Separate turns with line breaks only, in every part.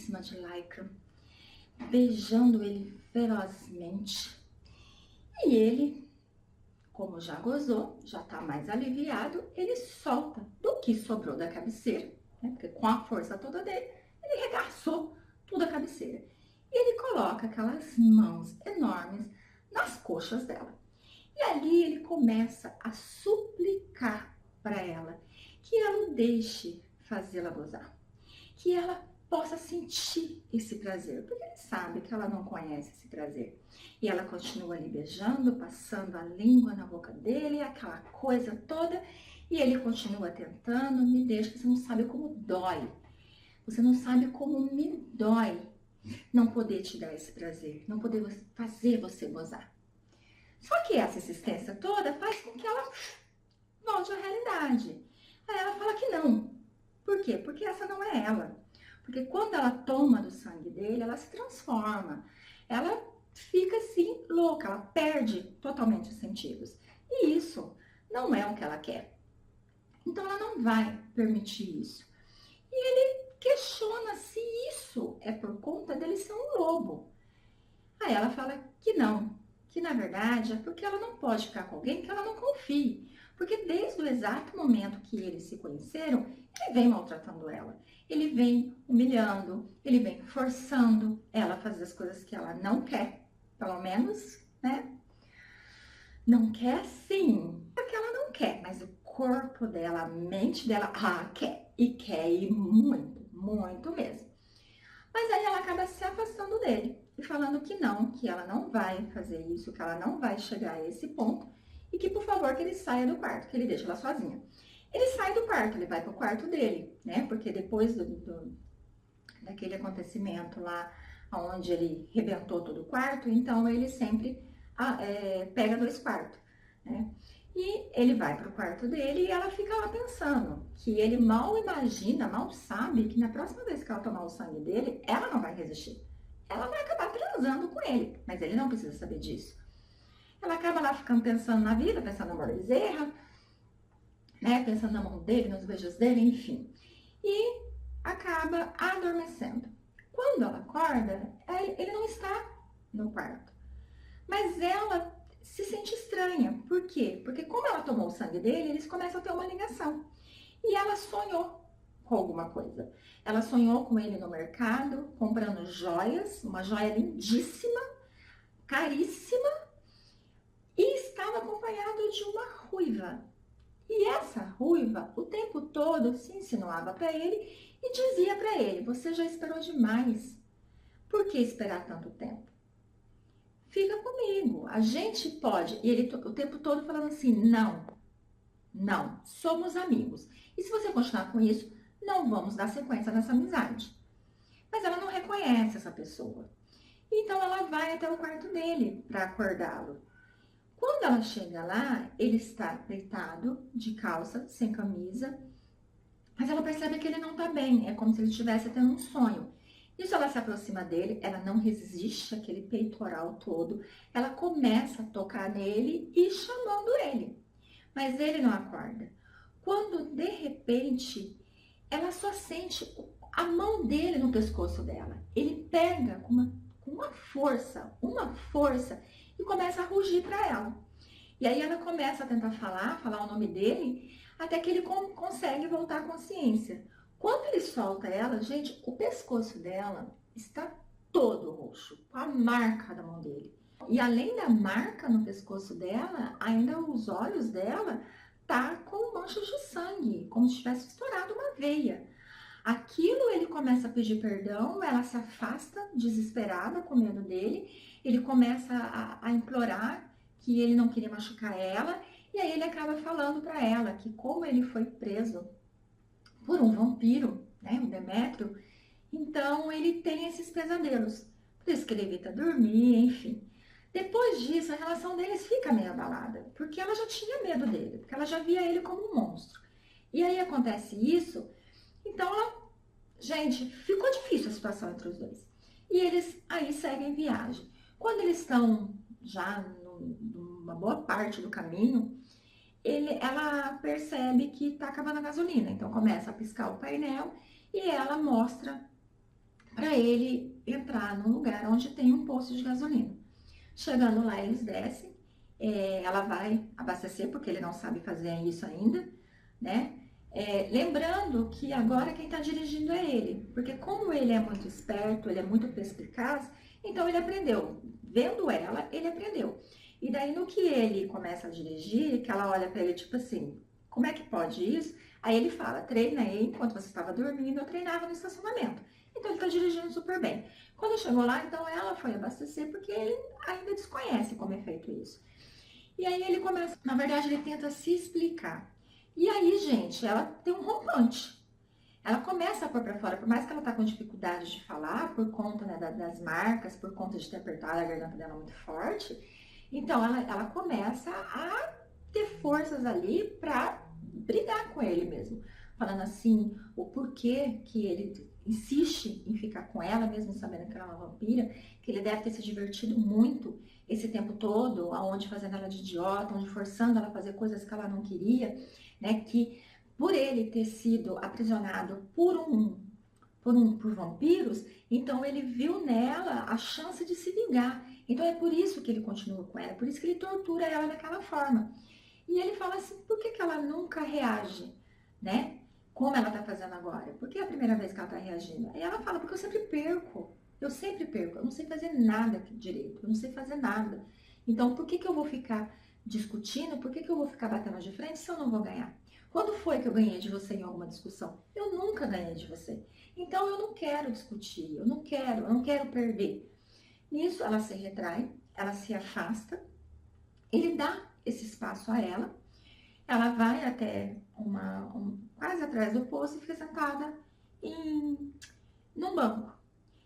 belíssima de lycra, beijando ele ferozmente. E ele, como já gozou, já tá mais aliviado, ele solta do que sobrou da cabeceira, né? Porque com a força toda dele, ele regaçou tudo a cabeceira. E ele coloca aquelas mãos enormes nas coxas dela. E ali ele começa a suplicar para ela que ela o deixe fazê-la gozar, que ela possa sentir esse prazer, porque ele sabe que ela não conhece esse prazer. E ela continua ali beijando, passando a língua na boca dele, aquela coisa toda, e ele continua tentando, me deixa, você não sabe como dói, você não sabe como me dói não poder te dar esse prazer, não poder fazer você gozar. Só que essa insistência toda faz com que ela volte à realidade. Aí ela fala que não. Por quê? Porque essa não é ela. Porque quando ela toma do sangue dele, ela se transforma. Ela fica assim louca, ela perde totalmente os sentidos. E isso não é o que ela quer. Então ela não vai permitir isso. E ele questiona se isso é por conta dele ser um lobo. Aí ela fala que não, que na verdade é porque ela não pode ficar com alguém que ela não confie. Porque desde o exato momento que eles se conheceram, ele vem maltratando ela. Ele vem humilhando, ele vem forçando ela a fazer as coisas que ela não quer. Pelo menos, né? Não quer sim, porque ela não quer, mas o corpo dela, a mente dela, quer. E quer ir muito, muito mesmo. Mas aí ela acaba se afastando dele e falando que ela não vai fazer isso, que ela não vai chegar a esse ponto e que, por favor, que ele saia do quarto, que ele deixe ela sozinha. Ele sai do quarto, ele vai pro quarto dele, né? Porque depois daquele acontecimento lá, onde ele rebentou todo o quarto, então ele sempre pega 2 quartos, né? E ele vai pro quarto dele e ela fica lá pensando que ele mal imagina, mal sabe que na próxima vez que ela tomar o sangue dele, ela não vai resistir. Ela vai acabar transando com ele, mas ele não precisa saber disso. Ela acaba lá ficando pensando na vida, pensando na Amor Bezerra, né? Pensando na mão dele, nos beijos dele, enfim. E acaba adormecendo. Quando ela acorda, ele não está no quarto. Mas ela se sente estranha. Por quê? Porque como ela tomou o sangue dele, eles começam a ter uma ligação. E ela sonhou com alguma coisa. Ela sonhou com ele no mercado, comprando joias, uma joia lindíssima, caríssima, e estava acompanhado de uma ruiva. E essa ruiva, o tempo todo, se insinuava para ele e dizia para ele: você já esperou demais. Por que esperar tanto tempo? Fica comigo, a gente pode. E ele o tempo todo falando assim: não, somos amigos. E se você continuar com isso, não vamos dar sequência nessa amizade. Mas ela não reconhece essa pessoa. Então ela vai até o quarto dele para acordá-lo. Quando ela chega lá, ele está deitado, de calça, sem camisa, mas ela percebe que ele não está bem, é como se ele estivesse tendo um sonho. Isso, ela se aproxima dele, ela não resiste àquele peitoral todo, ela começa a tocar nele e chamando ele, mas ele não acorda. Quando, de repente, ela só sente a mão dele no pescoço dela, ele pega com uma força, e começa a rugir para ela. E aí ela começa a tentar falar o nome dele, até que ele consegue voltar à consciência. Quando ele solta ela, gente, o pescoço dela está todo roxo, com a marca da mão dele. E além da marca no pescoço dela, ainda os olhos dela tá com manchas de sangue, como se tivesse estourado uma veia. Aquilo, ele começa a pedir perdão, ela se afasta desesperada com medo dele, ele começa a implorar que ele não queria machucar ela, e aí ele acaba falando para ela que como ele foi preso por um vampiro, né, o Demétrio, então ele tem esses pesadelos, por isso que ele evita dormir, enfim. Depois disso, a relação deles fica meio abalada, porque ela já tinha medo dele, porque ela já via ele como um monstro. E aí acontece isso, então gente, ficou difícil a situação entre os dois. E eles aí seguem viagem. Quando eles estão já numa boa parte do caminho, ela percebe que está acabando a gasolina. Então começa a piscar o painel e ela mostra para ele entrar num lugar onde tem um posto de gasolina. Chegando lá, eles descem, ela vai abastecer, porque ele não sabe fazer isso ainda, né? Lembrando que agora quem está dirigindo é ele, porque como ele é muito esperto, ele é muito perspicaz, então ele aprendeu. Vendo ela, ele aprendeu. E daí no que ele começa a dirigir, que ela olha para ele tipo assim, como é que pode isso? Aí ele fala, treinei enquanto você estava dormindo, eu treinava no estacionamento. Então ele está dirigindo super bem. Quando chegou lá, então ela foi abastecer, porque ele ainda desconhece como é feito isso. E aí ele começa, na verdade ele tenta se explicar. E aí, gente, ela tem um rompante. Ela começa a pôr pra fora, por mais que ela tá com dificuldade de falar, por conta, né, das marcas, por conta de ter apertado a garganta dela muito forte. Então, ela começa a ter forças ali pra brigar com ele mesmo. Falando assim, o porquê que ele insiste em ficar com ela, mesmo sabendo que ela é uma vampira, que ele deve ter se divertido muito esse tempo todo, aonde fazendo ela de idiota, onde forçando ela a fazer coisas que ela não queria, né, que por ele ter sido aprisionado por vampiros, então ele viu nela a chance de se vingar. Então é por isso que ele continua com ela, por isso que ele tortura ela daquela forma. E ele fala assim, por que ela nunca reage, né? Como ela tá fazendo agora? Porque é a primeira vez que ela tá reagindo. Aí ela fala, porque eu sempre perco. Eu sempre perco. Eu não sei fazer nada direito. Eu não sei fazer nada. Então, por que eu vou ficar discutindo? Por que eu vou ficar batendo de frente se eu não vou ganhar? Quando foi que eu ganhei de você em alguma discussão? Eu nunca ganhei de você. Então, eu não quero discutir. Eu não quero perder. Nisso, ela se retrai, ela se afasta. Ele dá esse espaço a ela. Ela vai até quase atrás do poço e fica sentada num banco.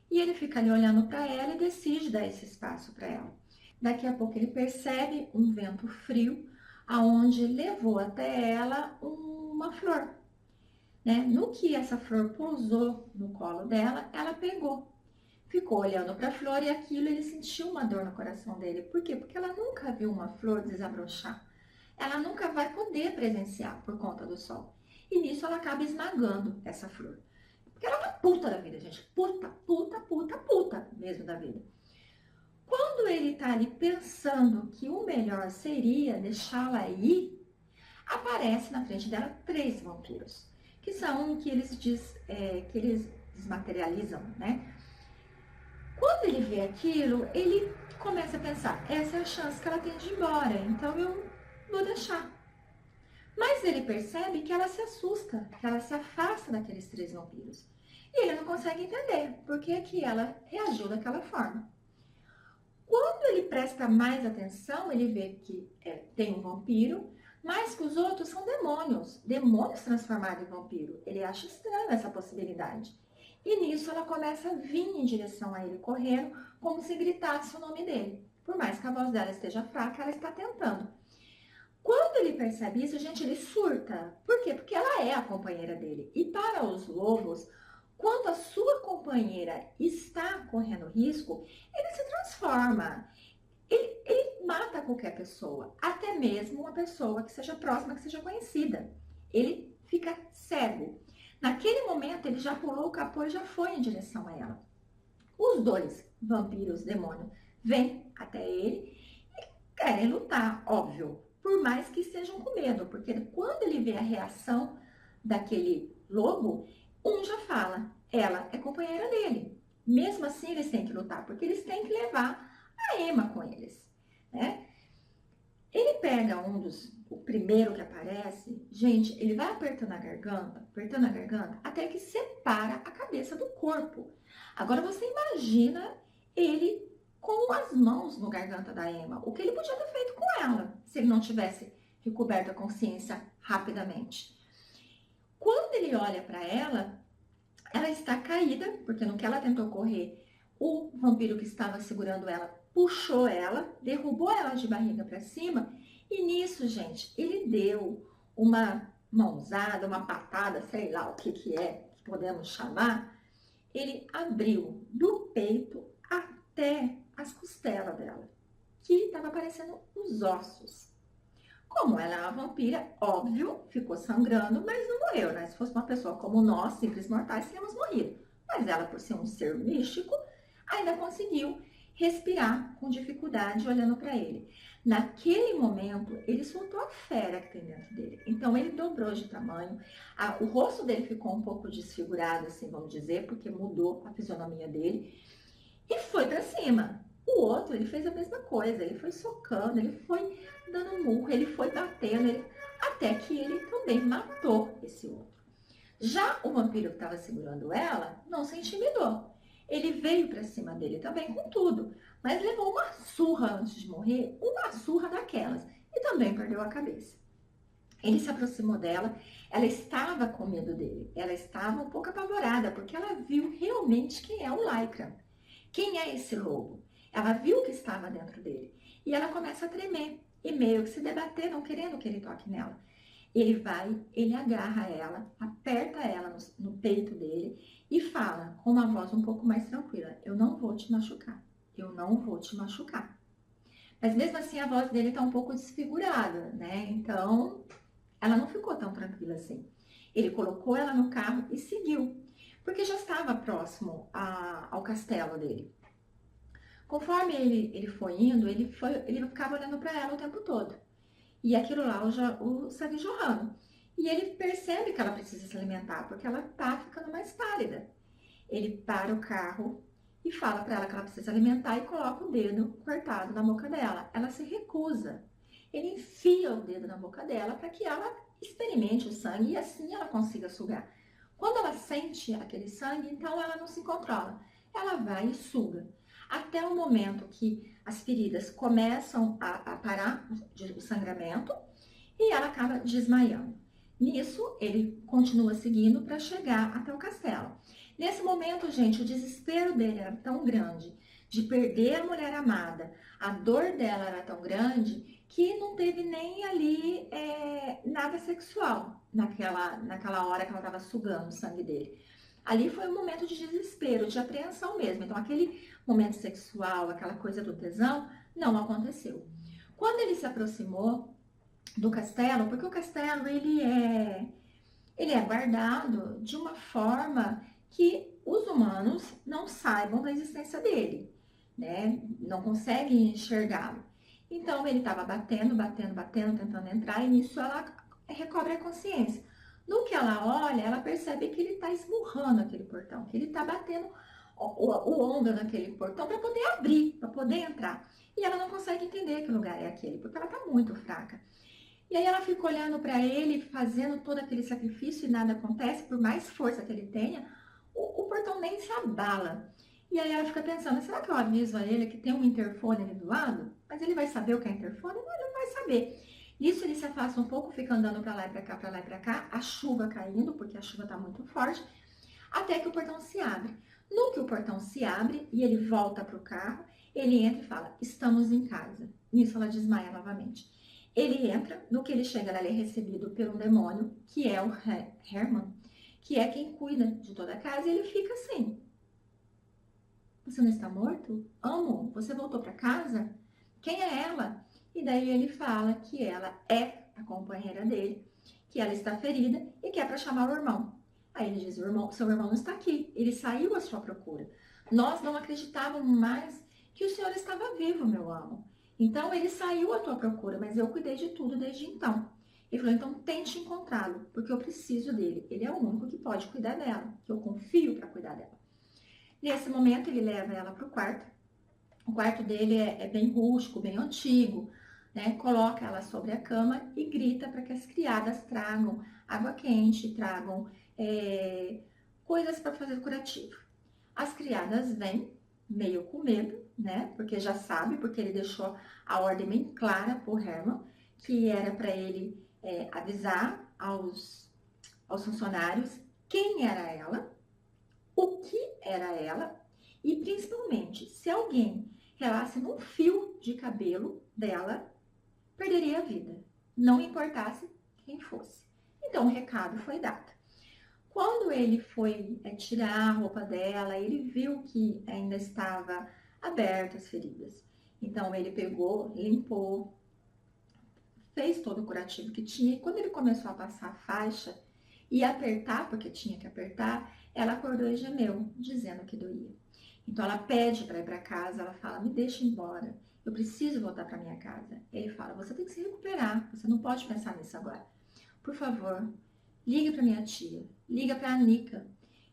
E ele fica ali olhando para ela e decide dar esse espaço para ela. Daqui a pouco ele percebe um vento frio, aonde levou até ela uma flor. Né? No que essa flor pousou no colo dela, ela pegou. Ficou olhando para a flor e aquilo ele sentiu uma dor no coração dele. Por quê? Porque ela nunca viu uma flor desabrochar. Ela nunca vai poder presenciar por conta do sol. E nisso ela acaba esmagando essa flor. Porque ela tá puta da vida, gente. Puta mesmo da vida. Quando ele tá ali pensando que o melhor seria deixá-la ir, aparece na frente dela 3 vampiros. Que são que eles desmaterializam, né? Quando ele vê aquilo, ele começa a pensar, essa é a chance que ela tem de ir embora, então eu vou deixar. Mas ele percebe que ela se assusta, que ela se afasta daqueles 3 vampiros. E ele não consegue entender por que ela reagiu daquela forma. Quando ele presta mais atenção, ele vê que tem um vampiro, mas que os outros são demônios transformados em vampiro. Ele acha estranha essa possibilidade. E nisso ela começa a vir em direção a ele correndo, como se gritasse o nome dele. Por mais que a voz dela esteja fraca, ela está tentando. Quando ele percebe isso, gente, ele surta. Por quê? Porque ela é a companheira dele. E para os lobos, quando a sua companheira está correndo risco, ele se transforma. Ele mata qualquer pessoa, até mesmo uma pessoa que seja próxima, que seja conhecida. Ele fica cego. Naquele momento, ele já pulou o capô e já foi em direção a ela. Os 2 vampiros, demônio, vêm até ele e querem lutar, óbvio, por mais que estejam com medo, porque quando ele vê a reação daquele lobo, um já fala, ela é companheira dele. Mesmo assim, eles têm que lutar, porque eles têm que levar a Emma com eles, né? Ele pega o primeiro que aparece, gente, ele vai apertando a garganta, até que separa a cabeça do corpo. Agora você imagina ele com as mãos no garganta da Emma, o que ele podia ter feito com ela, se ele não tivesse recoberto a consciência rapidamente. Quando ele olha para ela está caída, porque no que ela tentou correr, o vampiro que estava segurando ela puxou ela, derrubou ela de barriga para cima, e nisso, gente, ele deu uma mãozada, uma patada, sei lá o que é, que podemos chamar, ele abriu do peito até as costelas dela, que estava aparecendo os ossos. Como ela é uma vampira, óbvio, ficou sangrando, mas não morreu, né? Se fosse uma pessoa como nós, simples mortais, teríamos morrido. mas ela, por ser um ser místico, ainda conseguiu respirar com dificuldade olhando para ele. Naquele momento, ele soltou a fera que tem dentro dele. Então, ele dobrou de tamanho. O rosto dele ficou um pouco desfigurado, assim, vamos dizer, porque mudou a fisionomia dele. E foi para cima. O outro, ele fez a mesma coisa. Ele foi socando, ele foi dando murro, ele foi batendo, até que ele também matou esse outro. Já o vampiro que estava segurando ela não se intimidou. Ele veio para cima dele também com tudo, mas levou uma surra antes de morrer, uma surra daquelas, e também perdeu a cabeça. Ele se aproximou dela, ela estava com medo dele, ela estava um pouco apavorada, porque ela viu realmente quem é o Lycra. Quem é esse lobo? Ela viu o que estava dentro dele, e ela começa a tremer, e meio que se debater, não querendo que ele toque nela. Ele vai, ele agarra ela, aperta ela no peito dele e fala com uma voz um pouco mais tranquila: eu não vou te machucar, eu não vou te machucar. Mas mesmo assim a voz dele tá um pouco desfigurada, né? Então ela não ficou tão tranquila assim. Ele colocou ela no carro e seguiu, porque já estava próximo ao castelo dele. Conforme ele foi indo, ele ficava olhando para ela o tempo todo. E aquilo lá, o sangue jorrando. E ele percebe que ela precisa se alimentar, porque ela tá ficando mais pálida. Ele para o carro e fala para ela que ela precisa se alimentar e coloca o dedo cortado na boca dela. Ela se recusa. Ele enfia o dedo na boca dela para que ela experimente o sangue e assim ela consiga sugar. Quando ela sente aquele sangue, então ela não se controla. Ela vai e suga. Até o momento que as feridas começam a parar o sangramento e ela acaba desmaiando. Nisso, ele continua seguindo para chegar até o castelo. Nesse momento, gente, o desespero dele era tão grande de perder a mulher amada, a dor dela era tão grande que não teve nem ali nada sexual naquela hora que ela estava sugando o sangue dele. Ali foi um momento de desespero, de apreensão mesmo. Então, aquele momento sexual, aquela coisa do tesão, não aconteceu. Quando ele se aproximou do castelo, porque o castelo ele é guardado de uma forma que os humanos não saibam da existência dele, né? Não conseguem enxergá-lo. Então ele estava batendo, tentando entrar, e nisso ela recobre a consciência. No que ela olha, ela percebe que ele está esmurrando aquele portão, que ele está batendo o ombro naquele portão para poder abrir, para poder entrar. E ela não consegue entender que lugar é aquele, porque ela está muito fraca. E aí ela fica olhando para ele, fazendo todo aquele sacrifício e nada acontece, por mais força que ele tenha, o portão nem se abala. E aí ela fica pensando, será que eu aviso a ele que tem um interfone ali do lado? Mas ele vai saber o que é interfone? Não, ele não vai saber. Nisso ele se afasta um pouco, fica andando para lá e para cá, para lá e para cá, a chuva caindo, porque a chuva está muito forte, até que o portão se abre. No que o portão se abre e ele volta para o carro, ele entra e fala, estamos em casa. Nisso ela desmaia novamente. Ele entra, no que ele chega, ele é recebido por um demônio, que é o Herman, que é quem cuida de toda a casa, e ele fica assim. Você não está morto? Amo, você voltou para casa? Quem é ela? E daí ele fala que ela é a companheira dele, que ela está ferida e que é para chamar o irmão. Aí ele diz, seu irmão não está aqui, ele saiu à sua procura. Nós não acreditávamos mais que o senhor estava vivo, meu amo. Então ele saiu à tua procura, mas eu cuidei de tudo desde então. Ele falou, então tente encontrá-lo, porque eu preciso dele. Ele é o único que pode cuidar dela, que eu confio para cuidar dela. Nesse momento ele leva ela para o quarto. O quarto dele é bem rústico, bem antigo, né? Coloca ela sobre a cama e grita para que as criadas tragam água quente, tragam coisas para fazer curativo. As criadas vêm meio com medo, né? Porque já sabe, porque ele deixou a ordem bem clara por Herman, que era para ele avisar aos funcionários quem era ela, o que era ela e principalmente se alguém relasse num fio de cabelo dela, perderia a vida, não importasse quem fosse. Então o recado foi dado. Quando ele foi tirar a roupa dela, ele viu que ainda estava abertas as feridas. Então ele pegou, limpou, fez todo o curativo que tinha. E quando ele começou a passar a faixa e apertar, porque tinha que apertar, ela acordou e gemeu, dizendo que doía. Então ela pede para ir para casa, ela fala, me deixa embora, eu preciso voltar para minha casa. Ele fala, você tem que se recuperar, você não pode pensar nisso agora. Por favor, ligue para minha tia, liga para a Anica,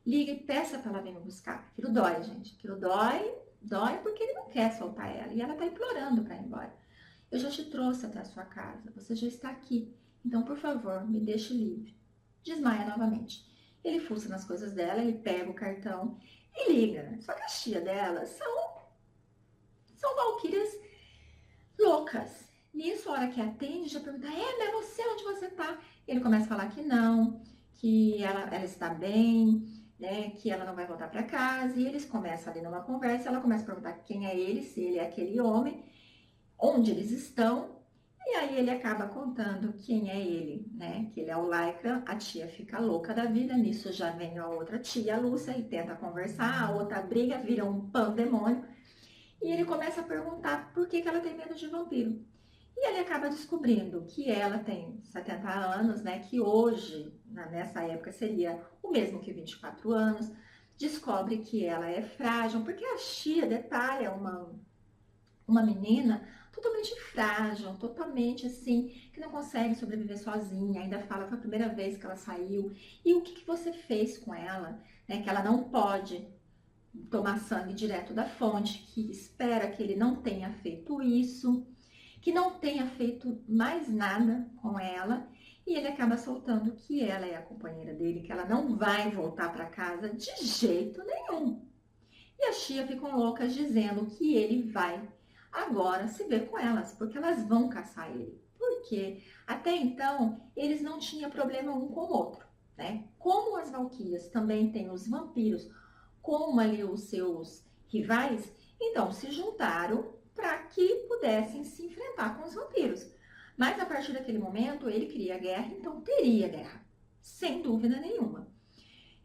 liga e peça para ela vir me buscar. Aquilo dói, gente, aquilo dói porque ele não quer soltar ela e ela tá implorando para ir embora. Eu já te trouxe até a sua casa, você já está aqui, então por favor, me deixe livre. Desmaia novamente. Ele fuça nas coisas dela, ele pega o cartão e liga. Só que a tia dela são valquírias loucas. Nisso, a hora que atende, já pergunta, mas é você, onde você tá? Ele começa a falar que não, que ela está bem, né, que ela não vai voltar para casa. E eles começam ali numa conversa, ela começa a perguntar quem é ele, se ele é aquele homem, onde eles estão. E aí ele acaba contando quem é ele, né? Que ele é o Lycra, a tia fica louca da vida, nisso já vem a outra tia, a Lúcia, e tenta conversar, a outra briga, vira um pandemônio. E ele começa a perguntar por que ela tem medo de vampiro. E ele acaba descobrindo que ela tem 70 anos, né? Que hoje, nessa época, seria o mesmo que 24 anos. Descobre que ela é frágil, porque a tia, detalhe, é uma menina totalmente frágil, totalmente assim, que não consegue sobreviver sozinha, ainda fala que foi a primeira vez que ela saiu, e o que você fez com ela, né, que ela não pode tomar sangue direto da fonte, que espera que ele não tenha feito isso, que não tenha feito mais nada com ela, e ele acaba soltando que ela é a companheira dele, que ela não vai voltar para casa de jeito nenhum. E as tias ficam loucas dizendo que ele vai agora se ver com elas, porque elas vão caçar ele. Porque até então eles não tinham problema um com o outro, né? Como as valquírias também têm os vampiros como ali os seus rivais, então se juntaram para que pudessem se enfrentar com os vampiros. Mas a partir daquele momento ele queria guerra, então teria guerra, sem dúvida nenhuma.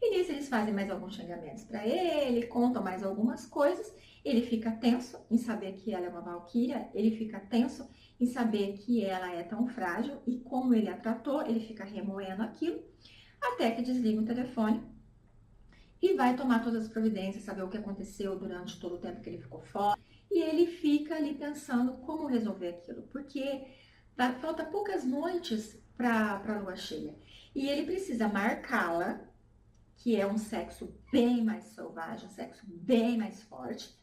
E nisso eles fazem mais alguns xingamentos para ele, contam mais algumas coisas. Ele fica tenso em saber que ela é uma valquíria, ele fica tenso em saber que ela é tão frágil e como ele a tratou, ele fica remoendo aquilo, até que desliga o telefone e vai tomar todas as providências, saber o que aconteceu durante todo o tempo que ele ficou fora. E ele fica ali pensando como resolver aquilo, porque falta poucas noites para a lua cheia. E ele precisa marcá-la, que é um sexo bem mais selvagem, um sexo bem mais forte,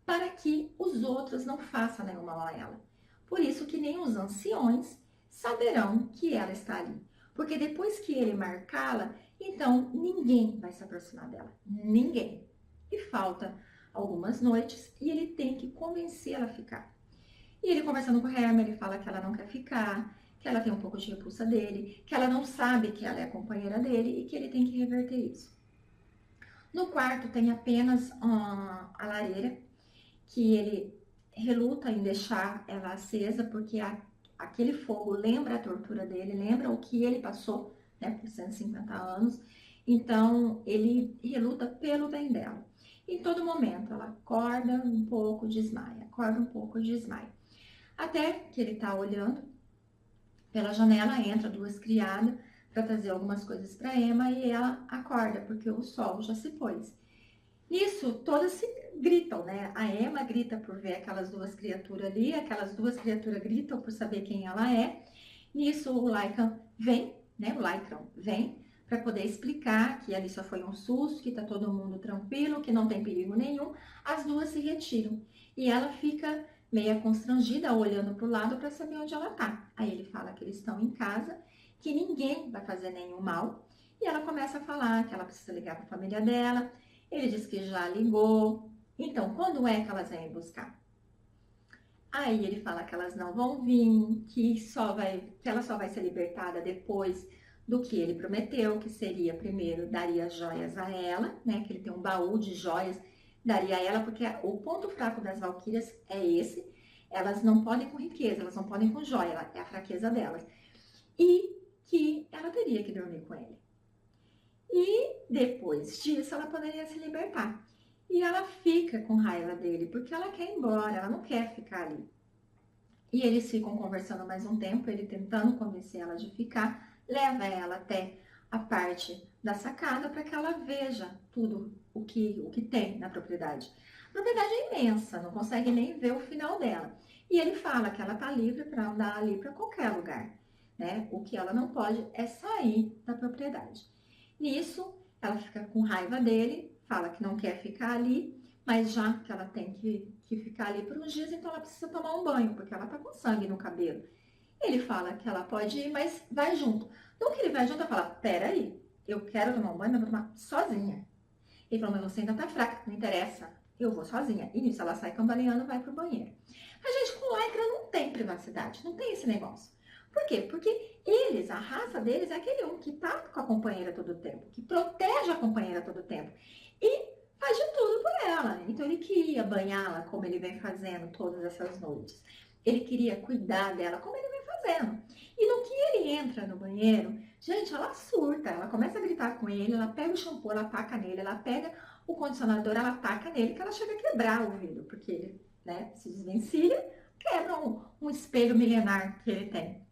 para que os outros não façam nenhuma mal a ela. Por isso que nem os anciões saberão que ela está ali. Porque depois que ele marcá-la, então ninguém vai se aproximar dela. Ninguém. E falta algumas noites e ele tem que convencê-la a ficar. E ele conversando com a Herma, ele fala que ela não quer ficar, que ela tem um pouco de repulsa dele, que ela não sabe que ela é a companheira dele e que ele tem que reverter isso. No quarto tem apenas a lareira, que ele reluta em deixar ela acesa, porque aquele fogo lembra a tortura dele, lembra o que ele passou, né, por 150 anos. Então, ele reluta pelo bem dela. Em todo momento, ela acorda um pouco, desmaia, acorda um pouco, desmaia. Até que ele tá olhando pela janela, entra duas criadas para trazer algumas coisas para Emma e ela acorda, porque o sol já se pôs. Nisso, todas se gritam, né? A Emma grita por ver aquelas duas criaturas ali, aquelas duas criaturas gritam por saber quem ela é. Nisso, o Lycan vem, né? O Lycron vem para poder explicar que ali só foi um susto, que tá todo mundo tranquilo, que não tem perigo nenhum. As duas se retiram e ela fica meia constrangida, olhando para o lado para saber onde ela tá. Aí ele fala que eles estão em casa, que ninguém vai fazer nenhum mal. E ela começa a falar que ela precisa ligar para a família dela. Ele diz que já ligou. Então, quando é que elas vêm buscar? Aí ele fala que elas não vão vir, que ela só vai ser libertada depois do que ele prometeu, que seria primeiro daria joias a ela, né? Que ele tem um baú de joias, daria a ela, porque o ponto fraco das valquírias é esse. Elas não podem com riqueza, elas não podem com joia, é a fraqueza delas. E que ela teria que dormir com ele. E depois disso ela poderia se libertar. E ela fica com raiva dele, porque ela quer ir embora, ela não quer ficar ali. E eles ficam conversando mais um tempo, ele tentando convencer ela de ficar, leva ela até a parte da sacada para que ela veja tudo o que tem na propriedade. A propriedade é imensa, não consegue nem ver o final dela. E ele fala que ela está livre para andar ali para qualquer lugar, né? O que ela não pode é sair da propriedade. Nisso, ela fica com raiva dele, fala que não quer ficar ali, mas já que ela tem que ficar ali por uns dias, então ela precisa tomar um banho, porque ela está com sangue no cabelo. Ele fala que ela pode ir, mas vai junto. No que ele vai junto, ela fala, peraí, eu quero tomar um banho, mas vou tomar sozinha. Ele falou, mas você ainda tá fraca, não interessa, eu vou sozinha. E nisso ela sai cambaleando e vai pro banheiro. A gente com lycra não tem privacidade, não tem esse negócio. Por quê? Porque eles, a raça deles é aquele um que tá com a companheira todo o tempo, que protege a companheira todo o tempo e faz de tudo por ela. Então ele queria banhá-la como ele vem fazendo todas essas noites. Ele queria cuidar dela como ele vem fazendo. E no que ele entra no banheiro, gente, ela surta, ela começa a gritar com ele, ela pega o shampoo, ela ataca nele, ela pega o condicionador, ela ataca nele, que ela chega a quebrar o vidro, porque ele, né, se desvencilha, quebra um espelho milenar que ele tem.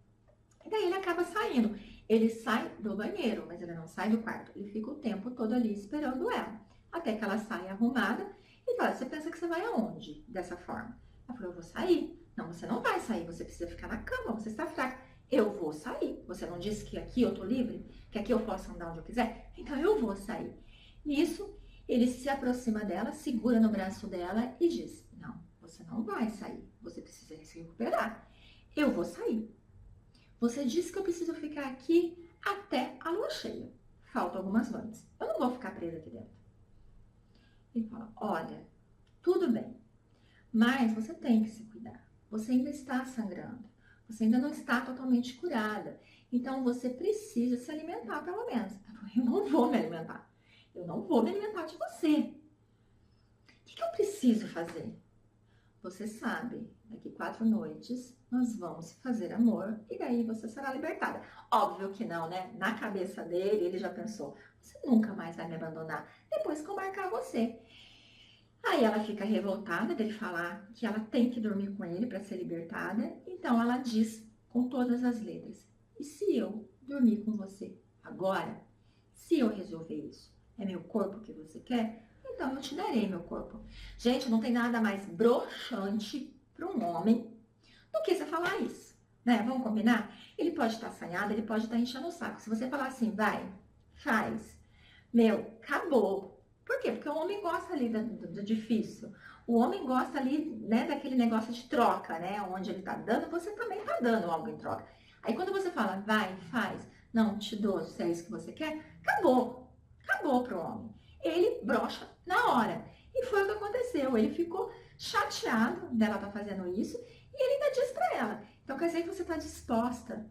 E daí ele acaba saindo. Ele sai do banheiro, mas ele não sai do quarto. Ele fica o tempo todo ali esperando ela. Até que ela sai arrumada e fala, você pensa que você vai aonde dessa forma? Ela falou, eu vou sair. Não, você não vai sair, você precisa ficar na cama, você está fraca. Eu vou sair. Você não disse que aqui eu tô livre? Que aqui eu posso andar onde eu quiser? Então eu vou sair. Nisso, ele se aproxima dela, segura no braço dela e diz, não, você não vai sair. Você precisa se recuperar. Eu vou sair. Você disse que eu preciso ficar aqui até a lua cheia. Faltam algumas noites. Eu não vou ficar presa aqui dentro. Ele fala, olha, tudo bem, mas você tem que se cuidar. Você ainda está sangrando. Você ainda não está totalmente curada. Então, você precisa se alimentar, pelo menos. Eu não vou me alimentar. Eu não vou me alimentar de você. O que eu preciso fazer? Você sabe, daqui 4 noites, nós vamos fazer amor e daí você será libertada. Óbvio que não, né? Na cabeça dele, ele já pensou, você nunca mais vai me abandonar depois que eu marcar você. Aí ela fica revoltada dele falar que ela tem que dormir com ele para ser libertada. Então ela diz com todas as letras, e se eu dormir com você agora? Se eu resolver isso, é meu corpo que você quer? Então eu te darei meu corpo. Gente, não tem nada mais broxante para um homem do que você falar isso, né? Vamos combinar? Ele pode estar assanhado, ele pode estar enchendo o saco. Se você falar assim, vai, faz, meu, acabou. Por quê? Porque o homem gosta ali do difícil. O homem gosta ali, né, daquele negócio de troca, né? Onde ele tá dando, você também tá dando algo em troca. Aí quando você fala, vai, faz, não, te dou, se é isso que você quer, acabou. Acabou pro homem. Ele brocha na hora. E foi o que aconteceu. Ele ficou chateado dela estar fazendo isso e ele ainda diz pra ela. Então quer dizer que você tá disposta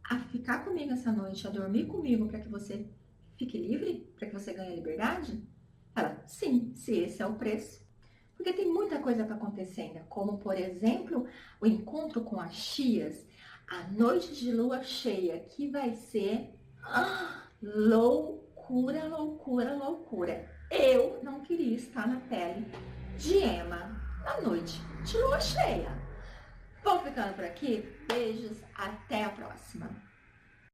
a ficar comigo essa noite, a dormir comigo para que você fique livre? Para que você ganhe a liberdade? Ela, sim, se esse é o preço. Porque tem muita coisa para acontecer ainda, como, por exemplo, o encontro com as Chias, a noite de lua cheia, que vai ser loucura, loucura, loucura. Eu não queria estar na pele de Emma na noite de lua cheia. Vou ficando por aqui. Beijos, até a próxima.